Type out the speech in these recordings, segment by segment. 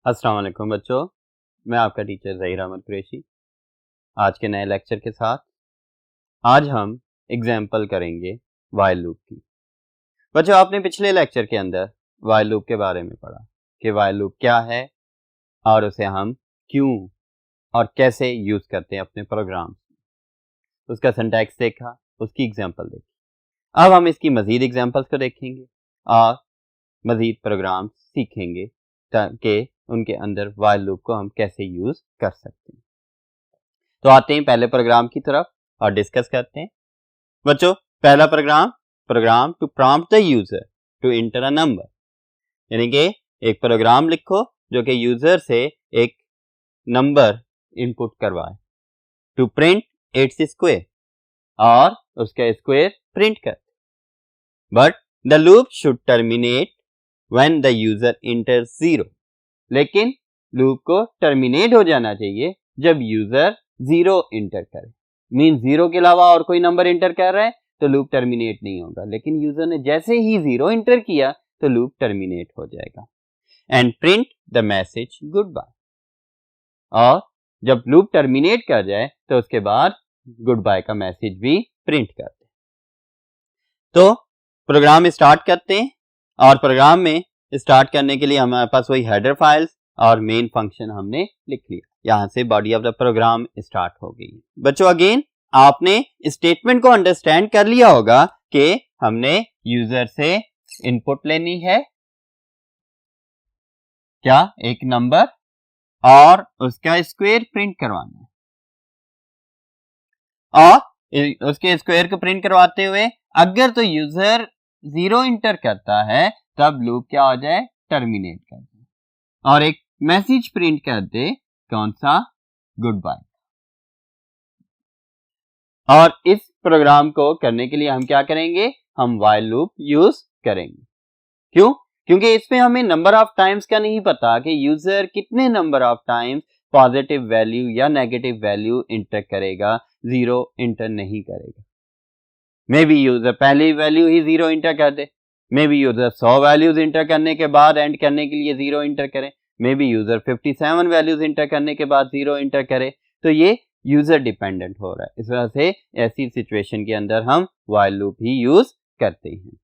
अस्सलाम वालेकुम बच्चों, मैं आपका टीचर ज़हीर अहमद कुरैशी। आज के नए लेक्चर के साथ आज हम एग्जाम्पल करेंगे वाइल लूप की। बच्चों, आपने पिछले लेक्चर के अंदर वाइल लूप के बारे में पढ़ा कि वाइल लूप क्या है और उसे हम क्यों और कैसे यूज़ करते हैं अपने प्रोग्राम में। उसका सिंटैक्स देखा, उसकी एग्जाम्पल देखी। अब हम इसकी मज़ीद एग्जाम्पल्स को देखेंगे और मज़ीद प्रोग्राम सीखेंगे ताकि उनके अंदर वाइल लूप को हम कैसे यूज़ कर सकते हैं। तो आते हैं पहले प्रोग्राम की तरफ और डिस्कस करते हैं। बच्चों, पहला program to prompt the user to enter a number, यानी कि एक प्रोग्राम लिखो जो कि यूजर से एक नंबर इनपुट करवाए। टू प्रिंट इट्स स्क्वायर, और उसका स्क्वायर प्रिंट कर। But the loop should terminate when the user enters 0, लेकिन लूप को टर्मिनेट हो जाना चाहिए जब यूजर 0 इंटर करे। मीन 0 के अलावा और कोई नंबर इंटर कर रहा है तो लूप टर्मिनेट नहीं होगा, लेकिन यूजर ने जैसे ही 0 इंटर किया तो लूप टर्मिनेट हो जाएगा। And print the message goodbye, और जब लूप टर्मिनेट कर जाए तो उसके बाद गुड बाय का मैसेज भी प्रिंट कर दे। तो प्रोग्राम स्टार्ट करते हैं, और प्रोग्राम में स्टार्ट करने के लिए हमारे पास वही हेडर फाइल्स और मेन फंक्शन हमने लिख लिया। यहां से body of the program start हो गई। बच्चों, अगेन आपने स्टेटमेंट को अंडरस्टैंड कर लिया होगा कि हमने यूजर से इनपुट लेनी है, क्या, एक नंबर, और उसका स्क्वायर प्रिंट करवाना है। और उसके स्क्वायर को प्रिंट करवाते हुए अगर तो यूजर 0 इंटर करता है तब लूप क्या हो जाए, टर्मिनेट कर दे और एक मैसेज प्रिंट कर दे, कौन सा, गुड बाय। और इस प्रोग्राम को करने के लिए हम क्या करेंगे, हम व्हाइल लूप यूज करेंगे। क्यों? क्योंकि इसमें हमें नंबर ऑफ टाइम्स का नहीं पता कि यूजर कितने number of times positive value या नेगेटिव वैल्यू इंटर करेगा, 0 इंटर नहीं करेगा। मे बी यूजर पहली वैल्यू ही 0 इंटर कर दे, may be user 100 values enter करने के बाद एंड करने के लिए 0 इंटर करे, मे बी यूजर 57 वैल्यूज इंटर करने के बाद 0 इंटर करे। तो ये यूजर डिपेंडेंट हो रहा है। इस वजह से ऐसी सिचुएशन के अंदर हम व्हाइल लूप ही यूज करते हैं।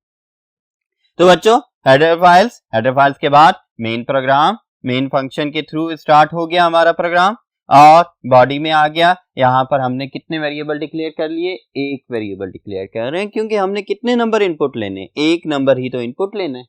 तो बच्चों, हेडर फाइल्स के बाद मेन प्रोग्राम, मेन फंक्शन के थ्रू स्टार्ट हो गया हमारा प्रोग्राम, और बॉडी में आ गया। यहाँ पर हमने कितने वेरिएबल डिक्लेयर कर लिए, एक वेरिएबल डिक्लेयर कर रहे हैं, क्योंकि हमने कितने नंबर इनपुट लेने, एक नंबर ही तो इनपुट लेना है।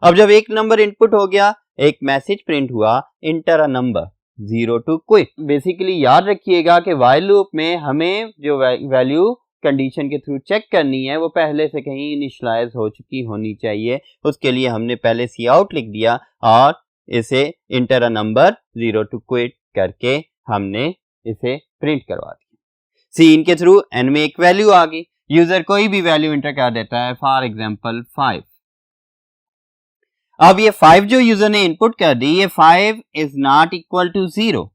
अब जब एक नंबर इनपुट हो गया, एक मैसेज प्रिंट हुआ, enter a number 0 to quit. Basically याद रखिएगा कि व्हाइल लूप में हमें जो वैल्यू कंडीशन के थ्रू चेक करनी है वो पहले से कहीं इनिशियलाइज हो चुकी होनी चाहिए। उसके लिए हमने पहले सी आउट लिख दिया और इसे enter a number 0 to quit करके हमने इसे प्रिंट करवा दिया। सीन के थ्रू एन में एक वैल्यू आ गई, यूजर कोई भी वैल्यू इंटर कर देता है, फॉर एग्जांपल 5। अब ये 5 जो यूजर ने इनपुट कर दी, ये 5 is not equal to 0।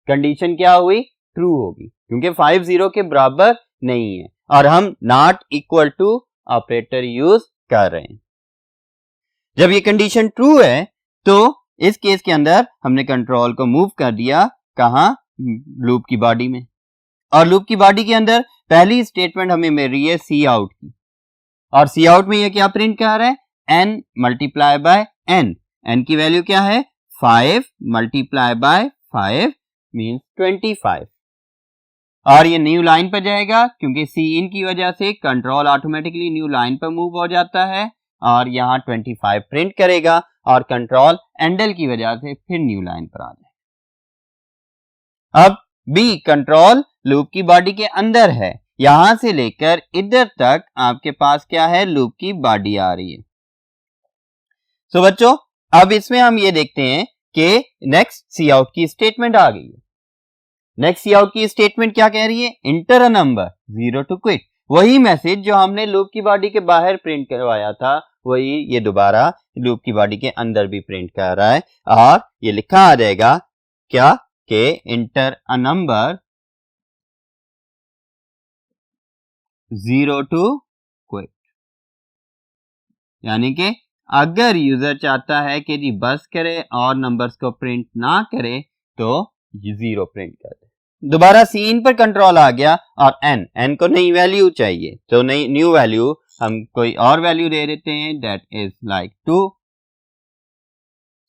Condition क्या हुई, ट्रू होगी, क्योंकि 5 0 के बराबर नहीं है और हम not equal to operator use कर रहे हैं। जब ये कंडीशन ट्रू है तो इस केस के अंदर हमने कंट्रोल को मूव कर दिया, कहां, लूप की बॉडी में। और लूप की बॉडी के अंदर पहली स्टेटमेंट हमें मिल रही है सी आउट की, और सी आउट में ये क्या प्रिंट कर रहा है, n मल्टीप्लाई बाय n की वैल्यू क्या है, 5 मल्टीप्लाई बाय 5 मीन्स 25। और ये न्यू लाइन पर जाएगा, क्योंकि सी इन की वजह से कंट्रोल ऑटोमेटिकली न्यू लाइन पर मूव हो जाता है, और यहाँ 25 प्रिंट करेगा, और कंट्रोल एंडल की वजह से फिर न्यू लाइन पर आ जाएगा। अब बी कंट्रोल लूप की बॉडी के अंदर है, यहां से लेकर इधर तक आपके पास क्या है, लूप की बॉडी आ रही है। सो बच्चों, अब इसमें हम ये देखते हैं कि नेक्स्ट सी आउट की स्टेटमेंट आ गई है। नेक्स्ट सी आउट की स्टेटमेंट क्या कह रही है, enter a number 0 to quit. वही मैसेज जो हमने लूप की बॉडी के बाहर प्रिंट करवाया था, वही ये दोबारा लूप की बॉडी के अंदर भी प्रिंट कर रहा है, और ये लिखा आ जाएगा क्या, कि enter a number 0 to quit, यानी कि अगर यूजर चाहता है कि जी बस करे और नंबर्स को प्रिंट ना करे तो ये 0 प्रिंट कर दे। दोबारा सीन पर कंट्रोल आ गया और एन को नई वैल्यू चाहिए तो नई न्यू वैल्यू हम कोई और वैल्यू दे देते हैं दैट इज लाइक 2।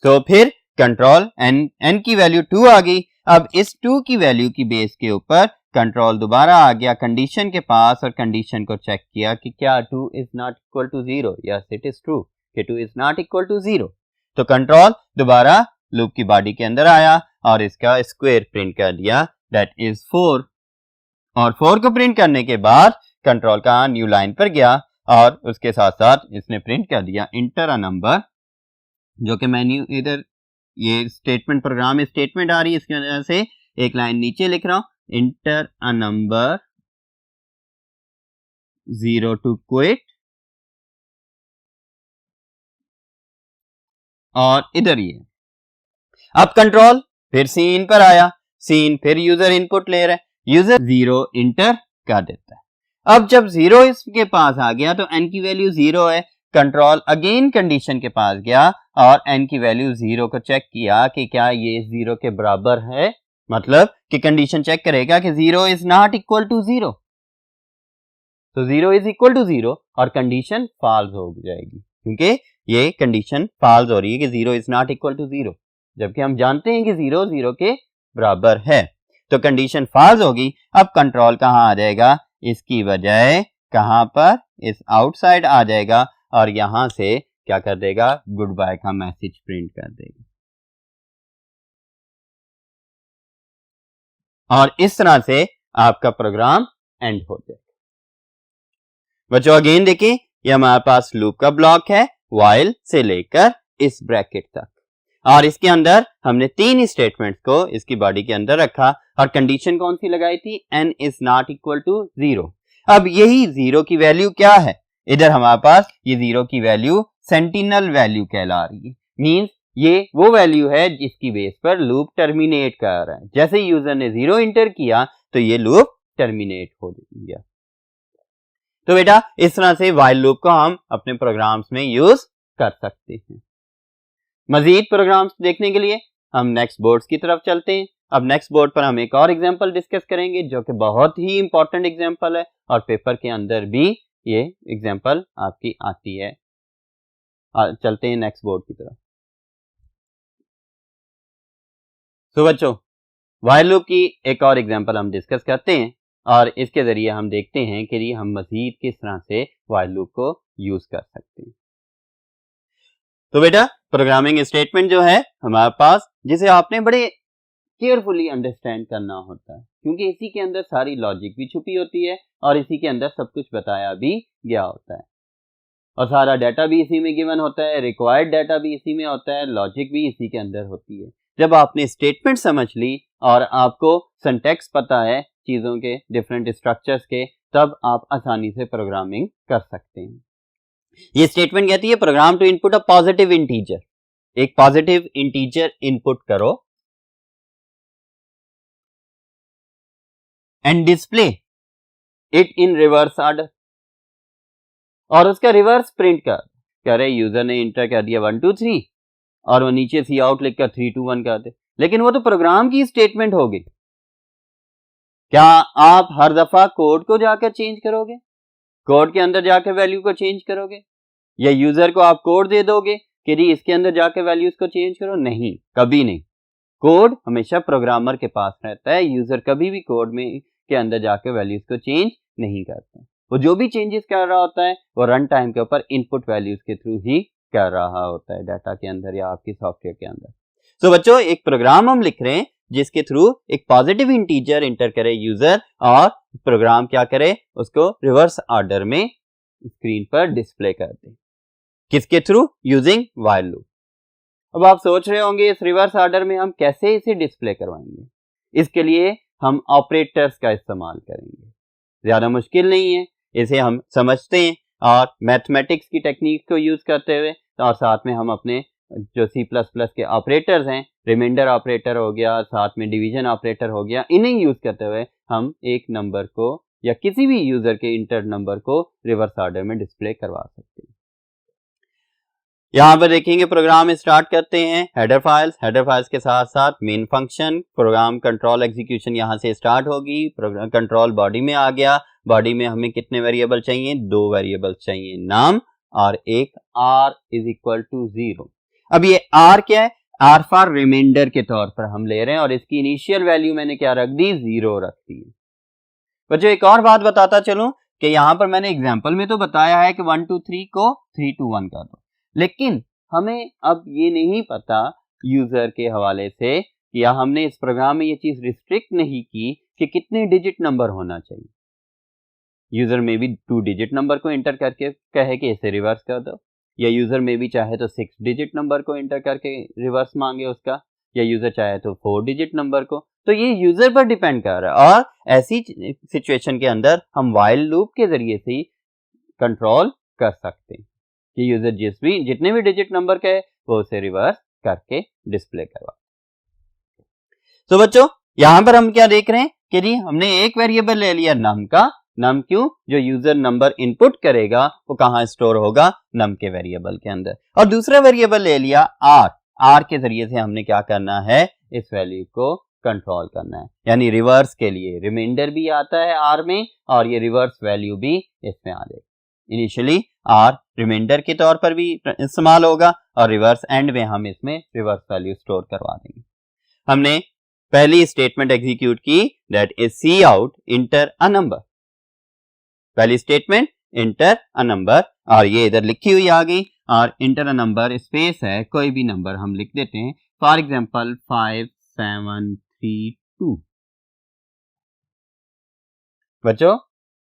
तो फिर कंट्रोल एन की वैल्यू 2 आ गई। अब इस 2 की वैल्यू की बेस के ऊपर कंट्रोल दोबारा आ गया कंडीशन के पास और कंडीशन को चेक किया कि क्या 2 is not equal to 0। Yes it is true कि 2 इज नॉट इक्वल टू 0। तो कंट्रोल दोबारा लूप की बॉडी के अंदर आया और इसका स्क्वायर प्रिंट कर दिया दैट इज 4। और 4 को प्रिंट करने के बाद कंट्रोल का न्यू लाइन पर गया और उसके साथ साथ इसने प्रिंट कर दिया इंटर अ नंबर, जो कि मैंने इधर ये स्टेटमेंट प्रोग्राम में स्टेटमेंट आ रही है, इसकी वजह से एक लाइन नीचे लिख रहा हूं enter a number 0 to quit. और इधर ये अब कंट्रोल फिर सीन पर आया, सीन फिर यूजर इनपुट ले रहा है, यूजर 0 इंटर कर देता है। अब जब 0 इसके पास आ गया तो n की वैल्यू 0 है। कंट्रोल अगेन कंडीशन के पास गया और n की वैल्यू 0 को चेक किया कि क्या ये 0 के बराबर है, मतलब कि कंडीशन चेक करेगा कि 0 इज नॉट इक्वल टू 0। तो 0 इज इक्वल टू 0 और कंडीशन फॉल्स हो जाएगी क्योंकि ये कंडीशन फॉल्स हो रही है कि 0 इज नॉट इक्वल टू 0, जबकि हम जानते हैं कि 0 0 के बराबर है। तो कंडीशन फॉल्स होगी। अब कंट्रोल कहाँ आ जाएगा, इसकी बजाय कहां पर, इस आउटसाइड आ जाएगा और यहां से क्या कर देगा, गुड बाय का मैसेज प्रिंट कर देगा। और इस तरह से आपका प्रोग्राम एंड हो जाएगा। बच्चों अगेन देखिए ये हमारे पास लूप का ब्लॉक है व्हाइल से लेकर इस ब्रैकेट तक, और इसके अंदर हमने 3 स्टेटमेंट्स को इसकी बॉडी के अंदर रखा और कंडीशन कौन सी लगाई थी, n is not equal to 0। अब यही 0 की वैल्यू क्या है, इधर हमारे पास ये 0 की वैल्यू सेंटिनल वैल्यू कहला रही है। मींस ये वो वैल्यू है जिसकी बेस पर लूप टर्मिनेट कर रहा है। जैसे यूजर ने 0 इंटर किया तो ये लूप टर्मिनेट हो गया। तो बेटा इस तरह से व्हाइल लूप को हम अपने प्रोग्राम्स में यूज कर सकते हैं। मजीद प्रोग्राम्स देखने के लिए हम नेक्स्ट बोर्ड्स की तरफ चलते हैं। अब नेक्स्ट बोर्ड पर हम एक और एग्जांपल डिस्कस करेंगे जो कि बहुत ही इंपॉर्टेंट एग्जांपल है और पेपर के अंदर भी ये एग्जांपल आपकी आती है। चलते हैं नेक्स्ट बोर्ड की तरफ। तो बच्चों व्हाइल लूप की एक और एग्जांपल हम डिस्कस करते हैं और इसके जरिए हम देखते हैं कि हम मजीद किस तरह से व्हाइल लूप को यूज कर सकते हैं। तो बेटा प्रोग्रामिंग स्टेटमेंट जो है हमारे पास, जिसे आपने बड़े केयरफुली अंडरस्टैंड करना होता है क्योंकि इसी के अंदर सारी लॉजिक भी छुपी होती है और इसी के अंदर सब कुछ बताया भी गया होता है और सारा डाटा भी इसी में गिवन होता है, रिक्वायर्ड डाटा भी इसी में होता है, लॉजिक भी इसी के अंदर होती है। जब आपने स्टेटमेंट समझ ली और आपको सिंटैक्स पता है चीजों के डिफरेंट स्ट्रक्चर्स के, तब आप आसानी से प्रोग्रामिंग कर सकते हैं। ये स्टेटमेंट कहती है program to input a positive integer, एक पॉजिटिव इंटीजर इनपुट करो and display it in reverse order, और उसका रिवर्स प्रिंट कर। कह रहे यूजर ने इंटर कर दिया 1 2 3 और वो नीचे सी आउट लिखकर 3 2 1 कर दे, लेकिन वो तो प्रोग्राम की स्टेटमेंट होगी। क्या आप हर दफा कोड को जाकर चेंज करोगे, कोड के अंदर जाकर वैल्यू को चेंज करोगे, या यूजर को आप कोड दे दोगे कि जी इसके अंदर जाकर वैल्यूज को चेंज करो? नहीं, कभी नहीं। कोड हमेशा प्रोग्रामर के पास रहता है, यूजर कभी भी कोड में के अंदर जाकर वैल्यूज को चेंज नहीं करता। वो जो भी चेंजेस कर रहा होता है वो रन टाइम के ऊपर इनपुट वैल्यूज के थ्रू ही कर रहा होता है, डाटा के अंदर या आपकी सॉफ्टवेयर के अंदर। तो बच्चों एक प्रोग्राम हम लिख रहे हैं जिसके थ्रू एक पॉजिटिव इंटीजर इंटर करे यूजर और प्रोग्राम क्या करे, उसको रिवर्स ऑर्डर में स्क्रीन पर डिस्प्ले कर दे। किसके थ्रू? Using while loop. अब आप सोच रहे होंगे इस रिवर्स ऑर्डर में हम कैसे इसे डिस्प्ले करवाएंगे। इसके लिए हम ऑपरेटर्स का इस्तेमाल करेंगे, ज्यादा मुश्किल नहीं है, इसे हम समझते हैं और मैथमेटिक्स की टेक्निक को यूज करते हुए और साथ में हम अपने जो C++ के ऑपरेटर्स हैं, रिमाइंडर ऑपरेटर हो गया, साथ में डिवीजन ऑपरेटर हो गया, इन्हें यूज करते हुए हम एक नंबर को या किसी भी यूजर के इंटर नंबर को रिवर्स ऑर्डर में डिस्प्ले करवा सकते हैं। यहाँ पर देखेंगे प्रोग्राम स्टार्ट करते हैं हेडर फाइल्स के साथ साथ main function program control execution यहाँ से स्टार्ट होगी। प्रोग्राम कंट्रोल बॉडी में आ गया। बॉडी में हमें कितने वेरिएबल चाहिए? 2 वेरिएबल चाहिए, नाम और एक r इज इक्वल टू 0। अब ये r क्या है? r फॉर रिमाइंडर के तौर पर हम ले रहे हैं और इसकी इनिशियल वैल्यू मैंने क्या रख दी? 0 रख दी। बच्चों एक और बात बताता चलूं कि यहाँ पर मैंने एग्जाम्पल में तो बताया है कि 1 2 3 को 3 2 1 कर दो, लेकिन हमें अब ये नहीं पता यूजर के हवाले से, या हमने इस प्रोग्राम में ये चीज रिस्ट्रिक्ट नहीं की कि कितने डिजिट नंबर होना चाहिए। यूजर में भी 2 डिजिट नंबर को एंटर करके कहे कि इसे रिवर्स कर दो, या यूजर में भी चाहे तो 6 डिजिट नंबर को एंटर करके रिवर्स मांगे उसका, या यूजर चाहे तो 4 डिजिट नंबर को। तो ये यूजर पर डिपेंड कर रहा है और ऐसी सिचुएशन के अंदर हम व्हाइल लूप के जरिए से ही कंट्रोल कर सकते हैं कि यूजर जितने भी डिजिट नंबर के वो उसे रिवर्स करके डिस्प्ले करवा। तो बच्चों यहां पर हम क्या देख रहे हैं कि जी हमने एक वेरिएबल ले लिया नम का। नम क्यों? जो यूजर नंबर इनपुट करेगा वो कहां स्टोर होगा? नम के वेरिएबल के अंदर। और दूसरा वेरिएबल ले लिया आर के जरिए से हमने क्या करना है? इस वैल्यू को कंट्रोल करना है, यानी रिवर्स के लिए रिमाइंडर भी आता है आर में और ये रिवर्स वैल्यू भी इसमें आ जाएगी। इनिशियली आर रिमाइंडर के तौर पर भी इस्तेमाल होगा और रिवर्स एंड में हम इसमें रिवर्स वैल्यू स्टोर करवा देंगे। हमने पहली स्टेटमेंट एग्जीक्यूट की, that is C out enter a number. पहली स्टेटमेंट इंटर अ नंबर और ये इधर लिखी हुई आ गई और इंटर अ नंबर स्पेस है, कोई भी नंबर हम लिख देते हैं, फॉर एग्जांपल 5 7 3 2। बच्चों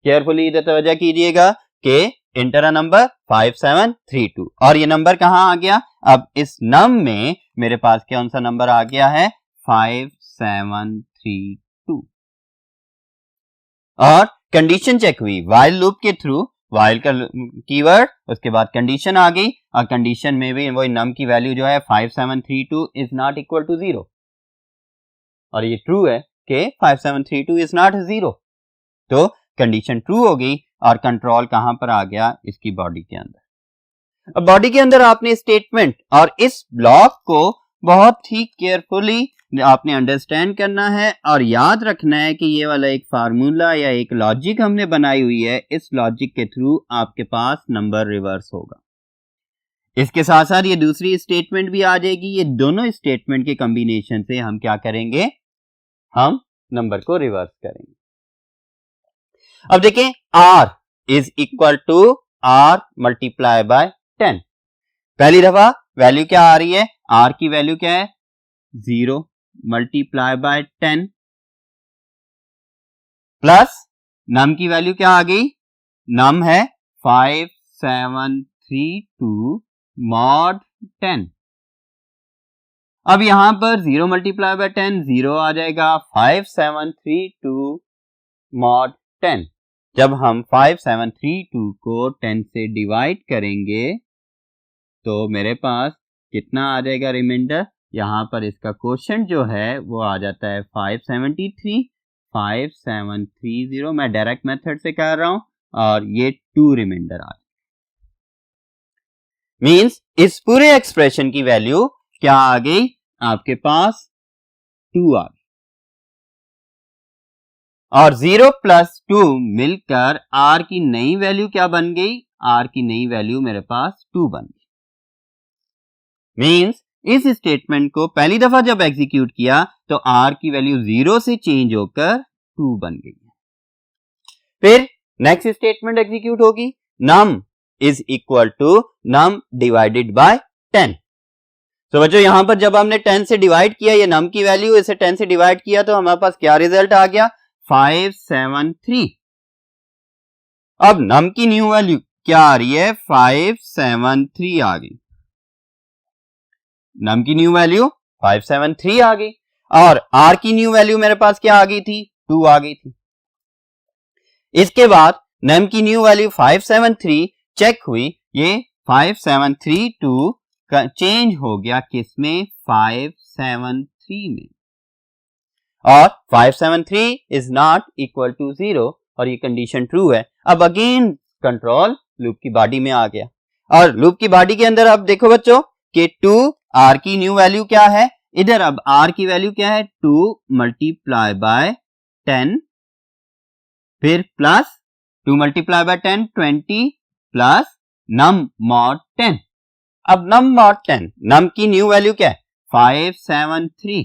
केयरफुली इधर तवज्जो कीजिएगा कि इंटर अ नंबर 5732 और ये नंबर कहां आ गया? अब इस नम में मेरे पास कौन सा नंबर आ गया है? 5732। और कंडीशन चेक हुई व्हाइल लूप के थ्रू, व्हाइल का कीवर्ड, उसके बाद कंडीशन आ गई और कंडीशन में भी वही नम की वैल्यू जो है 5732 इज नॉट इक्वल टू 0 और ये ट्रू है कि 5732 इज नॉट 0। तो कंडीशन ट्रू हो गई और कंट्रोल कहां पर आ गया? इसकी बॉडी के अंदर। अब बॉडी के अंदर आपने स्टेटमेंट और इस ब्लॉक को बहुत ही केयरफुली आपने अंडरस्टैंड करना है और याद रखना है कि ये वाला एक फार्मूला या एक लॉजिक हमने बनाई हुई है, इस लॉजिक के थ्रू आपके पास नंबर रिवर्स होगा। इसके साथ साथ ये दूसरी स्टेटमेंट भी आ जाएगी। ये दोनों स्टेटमेंट के कॉम्बिनेशन से हम क्या करेंगे? हम नंबर को रिवर्स करेंगे। अब देखें r is equal to r multiply by 10। पहली दफा वैल्यू क्या आ रही है? r की वैल्यू क्या है? 0 मल्टीप्लाई बाय 10 प्लस नम की वैल्यू क्या आ गई? नम है 5732 मॉड 10। अब यहां पर 0 मल्टीप्लाई बाय 10 0 आ जाएगा, 5732 मॉड 10। जब हम 5732 को 10 से डिवाइड करेंगे तो मेरे पास कितना आ जाएगा रिमाइंडर? यहां पर इसका क्वोशंट जो है वो आ जाता है 573 5730। मैं डायरेक्ट मेथड से कर रहा हूं और ये 2 रिमाइंडर आ मींस इस पूरे एक्सप्रेशन की वैल्यू क्या आ गई? आपके पास 2 आ गई और 0 प्लस 2 मिलकर r की नई वैल्यू क्या बन गई? r की नई वैल्यू मेरे पास 2 बन गई। मींस इस स्टेटमेंट को पहली दफा जब एग्जीक्यूट किया तो r की वैल्यू 0 से चेंज होकर 2 बन गई। फिर नेक्स्ट स्टेटमेंट एग्जीक्यूट होगी, num is equal to num divided by 10। तो बच्चों यहां पर जब हमने 10 से डिवाइड किया, ये नम की वैल्यू, इसे 10 से डिवाइड किया तो हमारे पास क्या रिजल्ट आ गया? 573। अब नम की न्यू वैल्यू क्या आ रही है? 573 आ गई। नम की न्यू वैल्यू 573 आ गई और r की न्यू वैल्यू मेरे पास क्या आ गई थी? 2 आ गई थी। इसके बाद नम की न्यू वैल्यू 573 चेक हुई, ये 5732 का चेंज हो गया किसमें? 573 में और 573 इज नॉट इक्वल टू 0 और ये कंडीशन ट्रू है। अब अगेन कंट्रोल लूप की बॉडी में आ गया। और लूप की बॉडी के अंदर अब देखो बच्चों कि 2 r की न्यू वैल्यू क्या है, इधर अब r की वैल्यू क्या है 2 मल्टीप्लाई बाय 10, फिर plus 2 multiply by 10 20 plus num mod 10। अब नम मॉड 10, नम की न्यू वैल्यू क्या है 573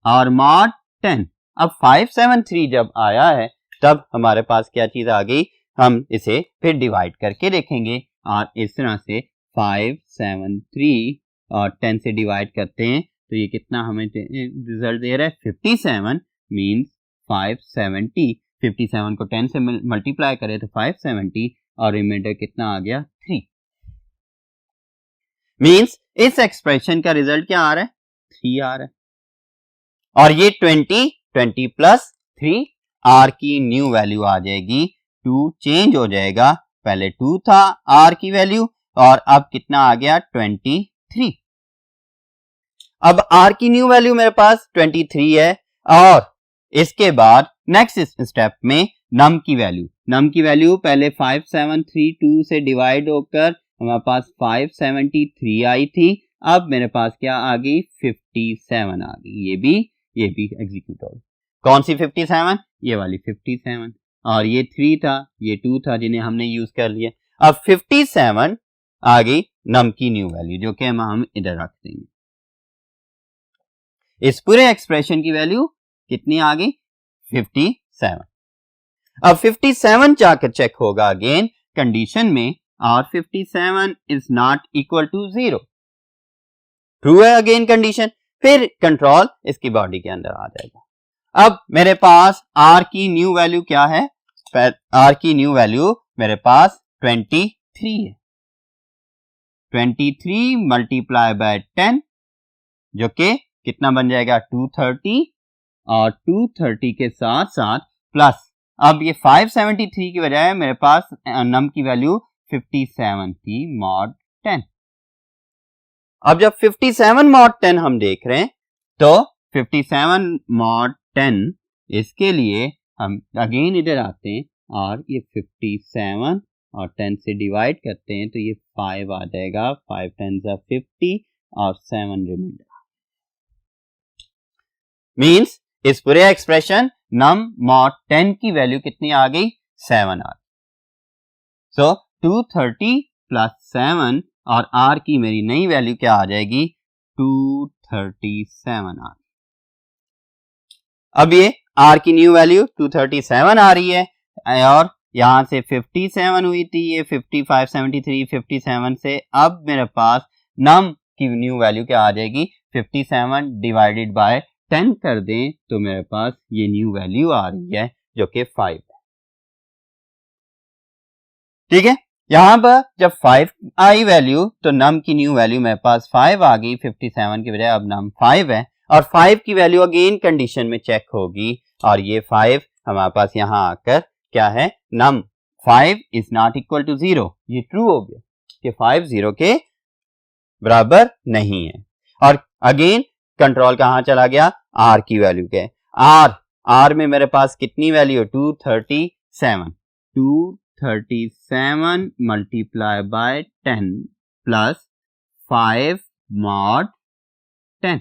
और मॉड 10। अब 573 जब आया है तब हमारे पास क्या चीज आ गई, हम इसे फिर डिवाइड करके देखेंगे और इस तरह से 573 और 10 से डिवाइड करते हैं तो ये कितना हमें रिजल्ट दे रहा है 57, मींस 570। 57 को 10 से मल्टीप्लाई करें तो 570 और रिमाइंडर कितना आ गया 3, मींस इस एक्सप्रेशन का रिजल्ट क्या आ रहा है 3 आ रहा है। और ये 20 प्लस 3 r की न्यू वैल्यू आ जाएगी 2 चेंज हो जाएगा, पहले 2 था r की वैल्यू और अब कितना आ गया 23। अब r की न्यू वैल्यू मेरे पास 23 है और इसके बाद नेक्स्ट स्टेप में नम की वैल्यू पहले 5732 से डिवाइड होकर हमारे पास 573 आई थी, अब मेरे पास क्या आ गई 57 आ गई। ये भी एग्जीक्यूट हो गई। कौन सी 57? ये वाली 57 और ये 3 था ये 2 था जिन्हें हमने यूज कर लिया। अब 57 आ गई नम की न्यू वैल्यू जो कि हम इधर रख देंगे। इस पूरे एक्सप्रेशन की वैल्यू कितनी आ गई 57। अब 57 जाकर चेक होगा अगेन कंडीशन में और 57 is not equal to 0, true है अगेन कंडीशन, फिर कंट्रोल इसकी बॉडी के अंदर आ जाएगा। अब मेरे पास r की न्यू वैल्यू क्या है, r की न्यू वैल्यू मेरे पास 23 है। 23 मल्टीप्लाई बाय 10 जो कि कितना बन जाएगा 230 और 230 के साथ साथ प्लस अब ये 573 की बजाय मेरे पास नम की वैल्यू 57 थी मॉड 10। अब जब 57 मॉड 10 हम देख रहे हैं तो 57 मॉड 10 इसके लिए हम अगेन इधर आते हैं और ये 57 और 10 से डिवाइड करते हैं तो ये 5 आ जाएगा, 5 10 50 और 7 रिमाइंडर। मींस इस पूरे एक्सप्रेशन नम मॉड 10 की वैल्यू कितनी आ गई 7 आ गई। सो 230 प्लस 7 और r की मेरी नई वैल्यू क्या आ जाएगी 237 आ गई। अब ये r की न्यू वैल्यू 237 आ रही है और यहां से 57 हुई थी, ये 55 73 57 से अब मेरे पास नम की न्यू वैल्यू क्या आ जाएगी 57 डिवाइडेड बाय 10 कर दें तो मेरे पास ये न्यू वैल्यू आ रही है जो कि 5 है। ठीक है, यहां पर जब 5 आई वैल्यू तो नम की न्यू वैल्यू मेरे पास 5 आ गई, 57 की बजाय अब नम 5 है और 5 की वैल्यू अगेन कंडीशन में चेक होगी और ये 5 हमारे पास यहां आकर क्या है नम 5 इज नॉट इक्वल टू 0, ये ट्रू हो गया कि 5 0 के बराबर नहीं है। और अगेन कंट्रोल कहां चला गया r की वैल्यू के, r में मेरे पास कितनी value 237 multiply by 10 plus 5 mod 10।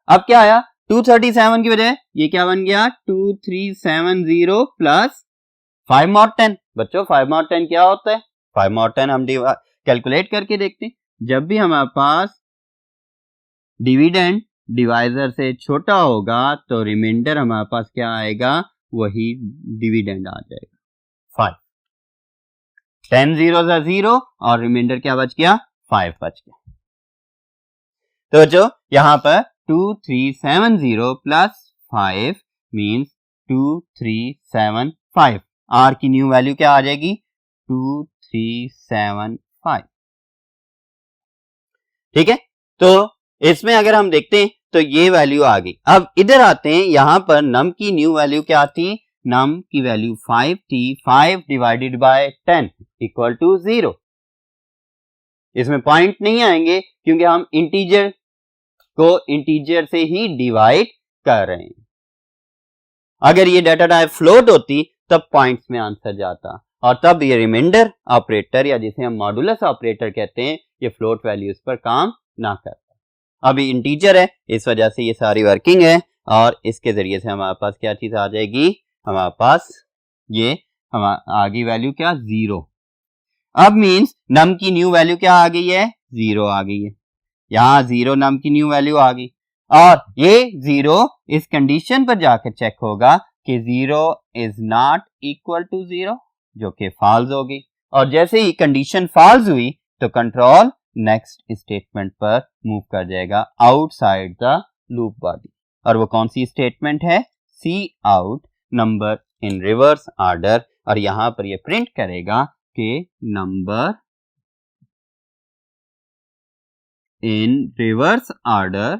अब क्या आया 237 की वजह ये क्या बन गया 2370 प्लस 5 मॉड 10। बच्चों 5 मॉड 10 क्या होता है, 5 मॉड 10 हम कैलकुलेट करके देखते हैं। जब भी हमारे पास डिविडेंड डिवाइजर से छोटा होगा तो रिमाइंडर हमारे पास क्या आएगा वही डिविडेंड आ जाएगा 5। 10 0 0 और रिमाइंडर क्या बच गया 5 बच गया। तो जो यहां पर 2370 प्लस 5 मींस 2375, r की न्यू वैल्यू क्या आ जाएगी 2375। ठीक है, तो इसमें अगर हम देखते हैं तो ये वैल्यू आ गई। अब इधर आते हैं, यहां पर नम की न्यू वैल्यू क्या थी, नम की वैल्यू 5 थी, 5 डिवाइडेड बाय 10 इक्वल टू 0। इसमें पॉइंट नहीं आएंगे क्योंकि हम इंटीजर को इंटीजर से ही डिवाइड कर रहे हैं। अगर ये डाटा टाइप फ्लोट होती तब पॉइंट्स में आंसर जाता, और तब ये रिमाइंडर ऑपरेटर या जिसे हम मॉडुलस ऑपरेटर कहते हैं ये फ्लोट वैल्यूज पर काम ना करता। अभी इंटीजर है इस वजह से ये सारी वर्किंग है और इसके जरिए से हमारे पास क्या चीज आ जाएगी, हमारे पास ये आगे वैल्यू क्या 0। अब मीन्स नम की न्यू वैल्यू क्या आ गई है 0 आ गई है, यहाँ 0 नम की न्यू वैल्यू आ गई और ये 0 इस कंडीशन पर जाकर चेक होगा कि 0 इज नॉट इक्वल टू 0 जो कि फॉल्स होगी और जैसे ही कंडीशन फॉल्स हुई तो कंट्रोल नेक्स्ट स्टेटमेंट पर मूव कर जाएगा आउटसाइड द लूप बॉडी और वो कौन सी स्टेटमेंट है cout number in reverse order और यहां पर ये प्रिंट करेगा कि number in reverse order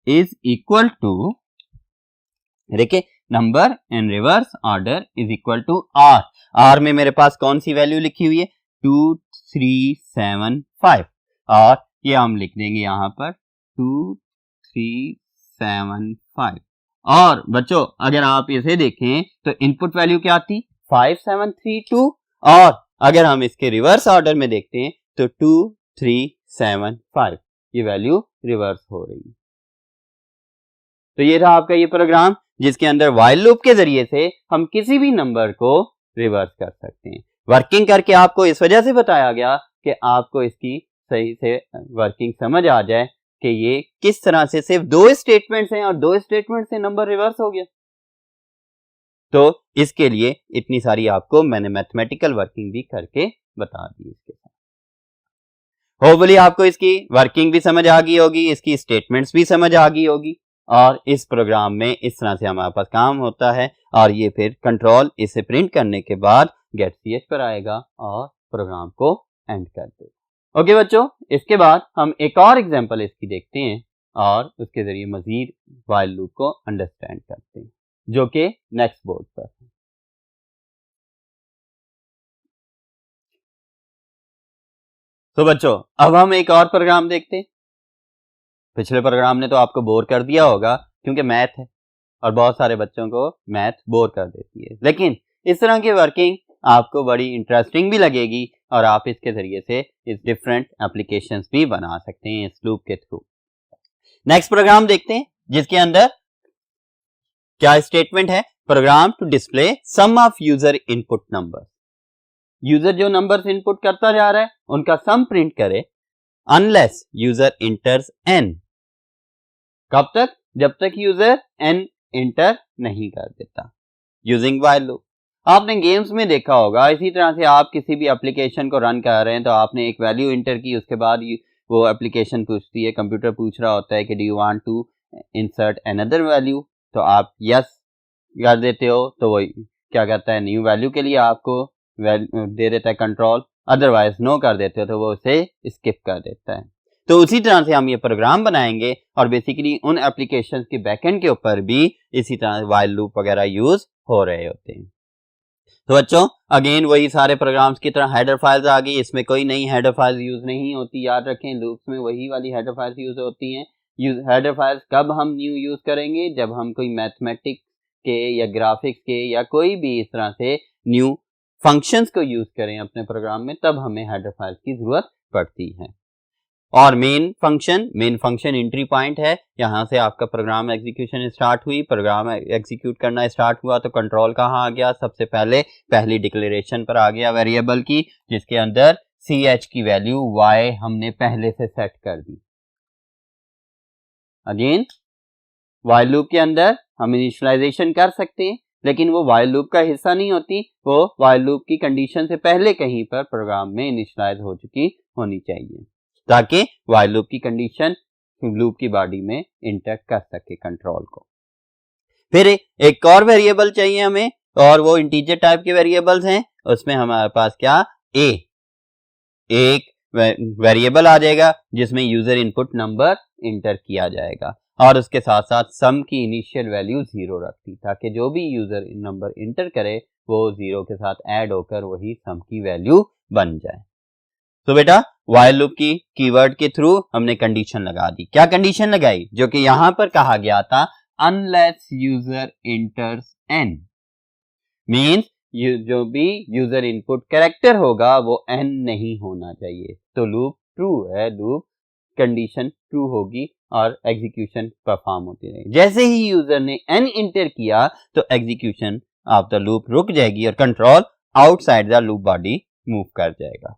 is equal to, देखिए number in reverse order is equal to r. R में मेरे पास कौन सी वैल्यू लिखी हुई है 2375 और ये हम लिख देंगे यहां पर 2375 और बच्चों अगर आप इसे देखें तो इनपुट वैल्यू क्या थी 5732 और अगर हम इसके रिवर्स ऑर्डर में देखते हैं तो 2375 ये वैल्यू रिवर्स हो रही है। तो ये था आपका ये प्रोग्राम जिसके अंदर व्हाइल लूप के जरिए से हम किसी भी नंबर को रिवर्स कर सकते हैं। वर्किंग करके आपको इस वजह से बताया गया कि आपको इसकी सही से वर्किंग समझ आ जाए कि ये किस तरह से सिर्फ 2 स्टेटमेंट्स हैं और 2 स्टेटमेंट से नंबर रिवर्स हो गया। तो इसके लिए इतनी सारी आपको मैंने मैथमेटिकल वर्किंग भी करके बता दी। इसके साथ होपफुली आपको इसकी वर्किंग भी समझ आ गई होगी, इसकी स्टेटमेंट्स भी समझ आ गई होगी और इस प्रोग्राम में इस तरह से हमारे पास काम होता है और ये फिर कंट्रोल इसे प्रिंट करने के बाद गेट ch पर आएगा और प्रोग्राम को एंड कर देगा। ओके बच्चों, इसके बाद हम एक और एग्जांपल इसकी देखते हैं और उसके जरिए मजीद व्हाइल लूप को अंडरस्टैंड करते हैं जो कि नेक्स्ट बोर्ड पर है। तो बच्चों अब हम एक और प्रोग्राम देखते हैं। पिछले प्रोग्राम ने तो आपको बोर कर दिया होगा क्योंकि मैथ है और बहुत सारे बच्चों को मैथ बोर कर देती है, लेकिन इस तरह की वर्किंग आपको बड़ी इंटरेस्टिंग भी लगेगी और आप इसके जरिए से इस डिफरेंट एप्लीकेशंस भी बना सकते हैं इस लूप के थ्रू। नेक्स्ट प्रोग्राम देखते हैं जिसके अंदर क्या स्टेटमेंट है, program to display sum of user input number. User जो नंबर्स इनपुट करता जा रहा है उनका सम प्रिंट करे अनलेस यूजर इंटर्स n। कब तक, जब तक यूजर n इंटर नहीं कर देता यूजिंग व्हाइल लूप। आपने गेम्स में देखा होगा इसी तरह से आप किसी भी एप्लीकेशन को रन कर रहे हैं तो आपने एक वैल्यू इंटर की, उसके बाद वो एप्लीकेशन पूछती है, कंप्यूटर पूछ रहा होता है कि do you want to insert another value, तो आप यस कर देते हो तो वो क्या कहता है न्यू वैल्यू के लिए आपको दे देता है कंट्रोल, अदरवाइज नो कर देते हो तो वो उसे स्किप कर देता है। तो उसी तरह से हम ये प्रोग्राम बनाएंगे और बेसिकली उन एप्लीकेशंस के बैकएंड के ऊपर भी इसी तरह व्हाइल लूप वगैरह यूज हो रहे होते हैं। तो बच्चों अगेन वही सारे प्रोग्राम्स की तरह हेडर फाइल्स आ गई, इसमें कोई नई हेडर फाइल्स यूज नहीं होती, याद रखें लूप्स में वही वाली हेडर फाइल्स यूज होती हैं। हेडर फाइल्स कब हम न्यू यूज करेंगे, जब हम कोई मैथमेटिक्स के या ग्राफिक्स के या कोई भी इस तरह से न्यू फंक्शंस को यूज करें अपने प्रोग्राम में, तब हमें हेडर फाइल्स की जरूरत पड़ती है। और मेन फंक्शन एंट्री पॉइंट है, यहाँ से आपका प्रोग्राम एग्जीक्यूशन स्टार्ट हुई, प्रोग्राम एग्जीक्यूट करना स्टार्ट हुआ तो कंट्रोल कहाँ आ गया, सबसे पहले पहली डिक्लेरेशन पर आ गया वेरिएबल की, जिसके अंदर ch की वैल्यू y हमने पहले से सेट कर दी। अगेन व्हाइल लूप के अंदर हम इनिशियलाइजेशन कर सकते हैं लेकिन वो व्हाइल लूप का हिस्सा नहीं होती, वो व्हाइल लूप की कंडीशन से पहले कहीं पर प्रोग्राम में इनिशियलाइज हो चुकी होनी चाहिए ताकि व्हाइल लूप की कंडीशन लूप की बॉडी में इंटर कर सके कंट्रोल को। फिर एक और वेरिएबल चाहिए हमें और वो इंटीजर टाइप के वेरिएबल्स हैं, उसमें हमारे पास क्या एक वेरिएबल आ जाएगा जिसमें यूजर इनपुट नंबर इंटर किया जाएगा और उसके साथ साथ सम की इनिशियल वैल्यू 0 रखती ताकि जो भी यूजर नंबर इंटर करे वो 0 के साथ ऐड होकर वही सम की वैल्यू बन जाए। तो बेटा व्हाइल लूप की कीवर्ड के थ्रू हमने कंडीशन लगा दी। क्या कंडीशन लगाई, जो कि यहां पर कहा गया था unless user enters n, means जो भी यूजर इनपुट कैरेक्टर होगा वो n नहीं होना चाहिए। तो लूप ट्रू है, लूप कंडीशन ट्रू होगी और एग्जीक्यूशन परफॉर्म होती रहेगी। जैसे ही यूजर ने n इंटर किया तो एग्जीक्यूशन ऑफ द लूप रुक जाएगी और control outside the loop body move कर जाएगा।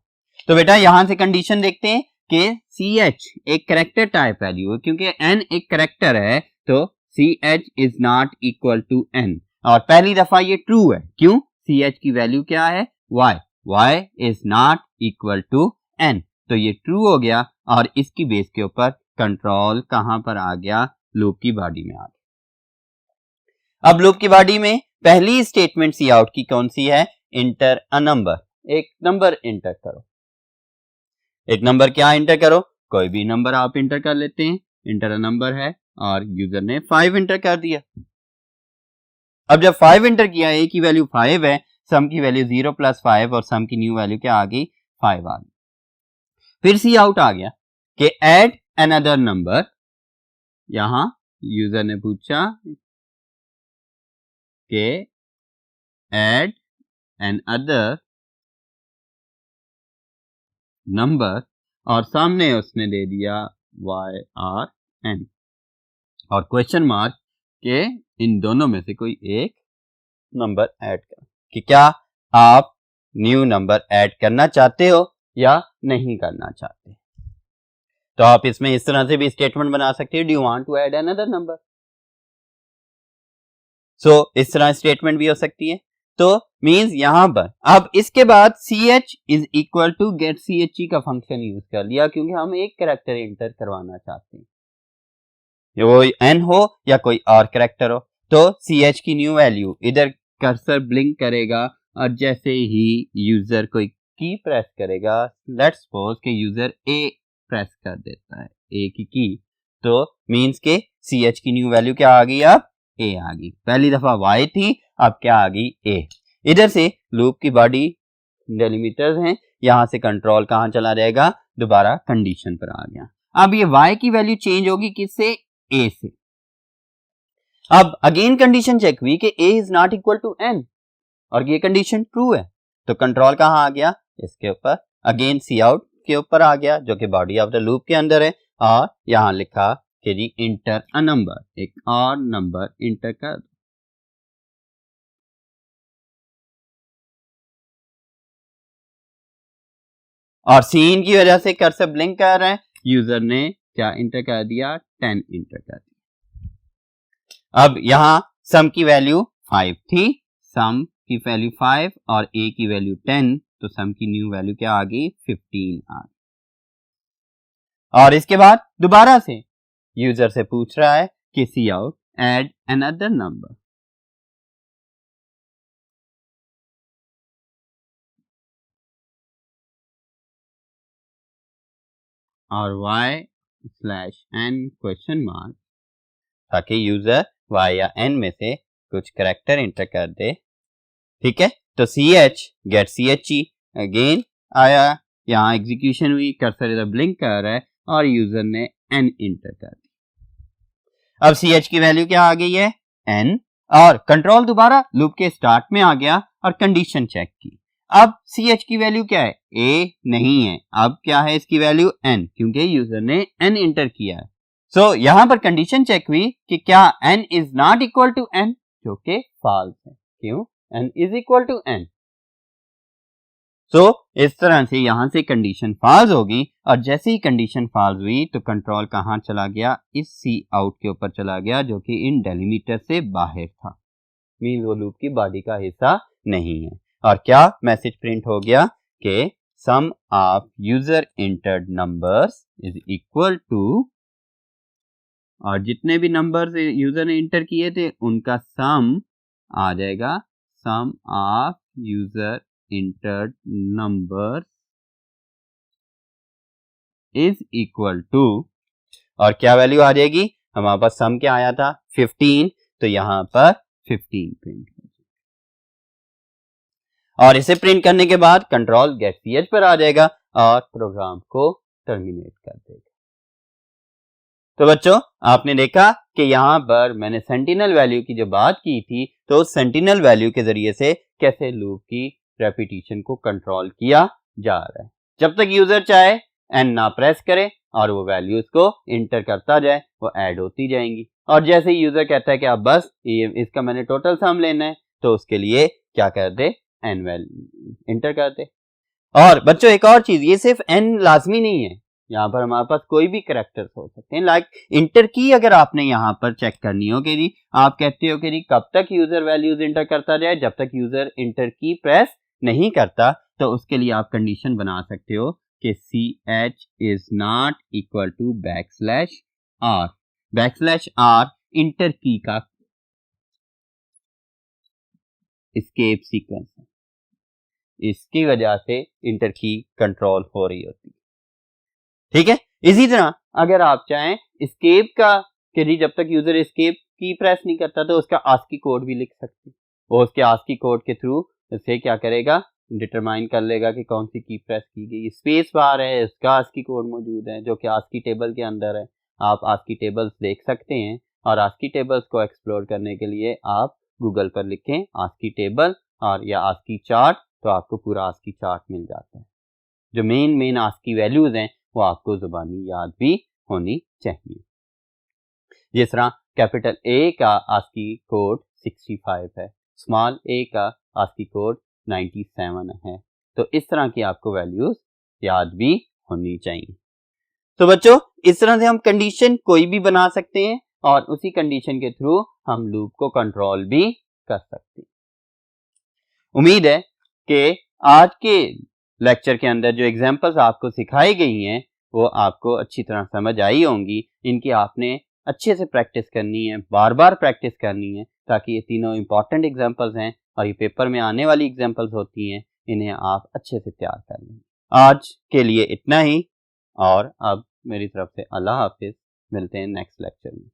तो बेटा यहां से कंडीशन देखते हैं कि ch एक कैरेक्टर टाइप वैल्यू है, क्योंकि n एक कैरेक्टर है तो ch is not equal to n, और पहली दफा ये ट्रू है। क्यों? ch की वैल्यू क्या है? y is not equal to n, तो ये ट्रू हो गया और इसकी बेस के ऊपर कंट्रोल कहां पर आ गया? लूप की बॉडी में आ गया। अब लूप की बॉडी में पहली स्टेटमेंट सी आउट की कौन सी है? इंटर अ नंबर, एक नंबर इंटर करो। एक नंबर क्या इंटर करो? कोई भी नंबर आप इंटर कर लेते हैं। इंटर अ नंबर है और यूजर ने 5 इंटर कर दिया। अब जब 5 इंटर किया, a की वैल्यू 5 है, सम की वैल्यू 0 + 5 और सम की न्यू वैल्यू क्या आ गई? 5 आ गई। फिर सी आउट आ गया कि ऐड अनदर नंबर। यहां यूजर ने पूछा कि ऐड एन अदर नंबर और सामने उसने दे दिया YRN और क्वेश्चन मार्क के इन दोनों में से कोई एक नंबर ऐड कर, कि क्या आप न्यू नंबर ऐड करना चाहते हो या नहीं करना चाहते। तो आप इसमें इस तरह से भी स्टेटमेंट बना सकते हो, do you want to add another number. So इस तरह स्टेटमेंट भी हो सकती है। तो मींस यहां पर अब इसके बाद ch is equal to get ch का फंक्शन यूज कर लिया, क्योंकि हम एक कैरेक्टर इंटर करवाना चाहते हैं, वो n हो या कोई और कैरेक्टर हो। तो ch की न्यू वैल्यू, इधर कर्सर ब्लिंक करेगा और जैसे ही यूजर कोई की प्रेस करेगा, लेट्स सपोज कि यूजर a प्रेस कर देता है, a की की, तो मींस के ch की न्यू वैल्यू क्या आ गई? अब a आ गई। पहली दफा y थी, अब क्या आ गई? a। इधर से लूप की बॉडी डेलिमीटर्स हैं, यहां से कंट्रोल कहां चला जाएगा? दोबारा कंडीशन पर आ गया। अब ये y की वैल्यू चेंज होगी किससे? a से। अब अगेन कंडीशन चेक हुई कि a is not equal to n और ये कंडीशन ट्रू है, तो कंट्रोल कहां आ गया? इसके ऊपर, अगेन सी आउट के ऊपर आ गया, जो कि बॉडी ऑफ द लूप के अंदर है, और यहां लिखा कि जी इंटर अ नंबर, एक और नंबर इंटर कर दो। और सीन की वजह से कर्सर ब्लिंक कर रहा है, यूजर ने क्या इंटर कर दिया? 10 इंटर कर दिया। अब यहां सम की वैल्यू 5 थी, सम की वैल्यू 5 और a की वैल्यू 10, तो सम की न्यू वैल्यू क्या आ गई? 15 आ गई। और इसके बाद दोबारा से यूजर से पूछ रहा है कि सी आउट ऐड अनदर नंबर, और y/n क्वेश्चन मार्क, ताकि यूजर y या n में से कुछ कैरेक्टर इंटर कर दे। ठीक है, तो ch गेट ch अगेन आया, यहां एग्जीक्यूशन हुई, कर्सर इधर ब्लिंक कर रहा है और यूजर ने n इंटर कर दिया। अब ch की वैल्यू क्या आ गई है? n, और कंट्रोल दोबारा लूप के स्टार्ट में आ गया और कंडीशन चेक की। अब ch की वैल्यू क्या है? a नहीं है, अब क्या है इसकी वैल्यू? n, क्योंकि यूजर ने n इंटर किया है। सो यहां पर कंडीशन चेक हुई कि क्या n is not equal to n, जो कि फॉल्स है। क्यों? n is equal to n। So इस तरह से यहां से कंडीशन फॉल्स होगी, और जैसे ही कंडीशन फॉल्स हुई तो कंट्रोल कहां चला गया? इस सी आउट के ऊपर चला गया, जो कि इन डेलिमीटर से बाहर था, मीन वो लूप की बॉडी का हिस्सा नहीं है। और क्या मैसेज प्रिंट हो गया कि sum of user entered numbers is equal to, और जितने भी नंबर्स यूजर ने इंटर किए थे उनका सम आ जाएगा, sum of user entered numbers is equal to, और क्या वैल्यू आ जाएगी? हमारे पास सम क्या आया था? 15, तो यहां पर 15 प्रिंट हो जाएगा, और इसे प्रिंट करने के बाद कंट्रोल गेट ch पर आ जाएगा और प्रोग्राम को टर्मिनेट कर देगा। तो बच्चों आपने देखा कि यहाँ पर मैंने सेंटिनल वैल्यू की जो बात की थी, तो उस सेंटिनल वैल्यू के ज़रिए से कैसे लूप की रेपिटेशन को कंट्रोल किया जा रहा है। जब तक यूज़र चाहे एन ना प्रेस करे और वो वैल्यूज़ को इंटर करता जाए, वो ऐड होती जाएंगी। और जैसे ही यूज़र कहता है कि अब बस ये इसका मैंने टोटल सम लेना है, तो उसके लिए क्या कर दे, एन वैल्यू इंटर कर दे। और बच्चों एक और चीज़, ये सिर्फ एन लाजमी नहीं है, यहाँ पर हमारे पास कोई भी करेक्टर्स हो सकते हैं। लाइक इंटर की अगर आपने यहाँ पर चेक करनी हो कि जी आप कहते हो कि जी कब तक यूज़र वैल्यूज इंटर करता जाए, जब तक यूज़र इंटर की प्रेस नहीं करता, तो उसके लिए आप कंडीशन बना सकते हो कि CH is not equal to \r। \r enter key का एस्केप सीक्वेंस है, इसकी वजह से इंटर की कंट्रोल हो रही होती है। ठीक है, इसी तरह अगर आप चाहें एस्केप का कि जी जब तक यूजर एस्केप की प्रेस नहीं करता, तो उसका आस्की कोड भी लिख सकते हैं। वो उसके आस्की कोड के थ्रू से क्या करेगा, डिटरमाइन कर लेगा कि कौन सी की प्रेस की गई। स्पेस बार है, उसका आस्की कोड मौजूद है जो कि आस्की टेबल के अंदर है। आप आस्की टेबल्स देख सकते हैं, और आस्की टेबल्स को एक्सप्लोर करने के लिए आप गूगल पर लिखें आस्की टेबल और या आस्की चार्ट, तो आपको पूरा आस्की चार्ट मिल जाता है। जो मेन आस्की वैल्यूज हैं वो आपको जुबानी याद भी होनी चाहिए। जिस तरह कैपिटल ए का आस्की कोड 65 है, स्मॉल ए का आस्की कोड 97 है, तो इस तरह की आपको वैल्यूज याद भी होनी चाहिए। तो बच्चों इस तरह से हम कंडीशन कोई भी बना सकते हैं और उसी कंडीशन के थ्रू हम लूप को कंट्रोल भी कर सकते हैं। उम्मीद है कि आज के लेक्चर के अंदर जो एग्जांपल्स आपको सिखाई गई हैं वो आपको अच्छी तरह समझ आई होंगी। इनकी आपने अच्छे से प्रैक्टिस करनी है, बार बार प्रैक्टिस करनी है, ताकि ये तीनों इंपॉर्टेंट एग्जांपल्स हैं और ये पेपर में आने वाली एग्जांपल्स होती हैं, इन्हें आप अच्छे से तैयार कर लें। आज के लिए इतना ही, और अब मेरी तरफ से अल्लाह हाफिज़, मिलते हैं नेक्स्ट लेक्चर में।